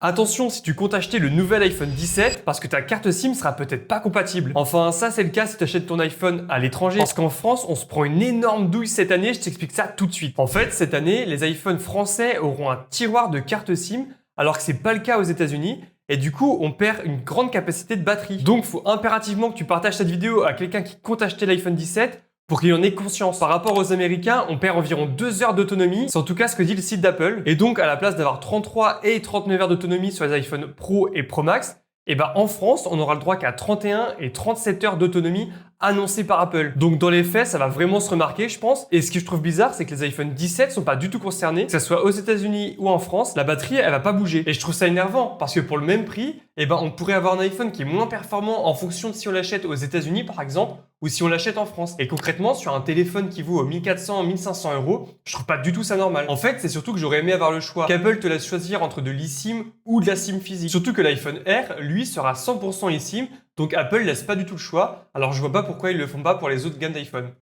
Attention si tu comptes acheter le nouvel iPhone 17 parce que ta carte SIM sera peut-être pas compatible. Enfin, ça c'est le cas si tu achètes ton iPhone à l'étranger. Parce qu'en France, on se prend une énorme douille cette année, je t'explique ça tout de suite. En fait, cette année, les iPhones français auront un tiroir de carte SIM alors que c'est pas le cas aux États-Unis. Et du coup, on perd une grande capacité de batterie. Donc, il faut impérativement que tu partages cette vidéo à quelqu'un qui compte acheter l'iPhone 17 pour qu'il en ait conscience. Par rapport aux Américains, on perd environ 2 heures d'autonomie. C'est en tout cas ce que dit le site d'Apple. Et donc, à la place d'avoir 33 et 39 heures d'autonomie sur les iPhone Pro et Pro Max, en France, on aura le droit qu'à 31 et 37 heures d'autonomie annoncées par Apple. Donc dans les faits, ça va vraiment se remarquer, je pense. Et ce que je trouve bizarre, c'est que les iPhone 17 sont pas du tout concernés, que ce soit aux États-Unis ou en France, la batterie, elle va pas bouger. Et je trouve ça énervant parce que pour le même prix, on pourrait avoir un iPhone qui est moins performant en fonction de si on l'achète aux États-Unis par exemple ou si on l'achète en France. Et concrètement, sur un téléphone qui vaut 1400, 1500 euros, je trouve pas du tout ça normal. En fait, c'est surtout que j'aurais aimé avoir le choix qu'Apple te laisse choisir entre de l'eSIM ou de la SIM physique. Surtout que l'iPhone R, lui, sera 100% eSIM, donc Apple laisse pas du tout le choix. Alors je vois pas pourquoi ils le font pas pour les autres gammes d'iPhone.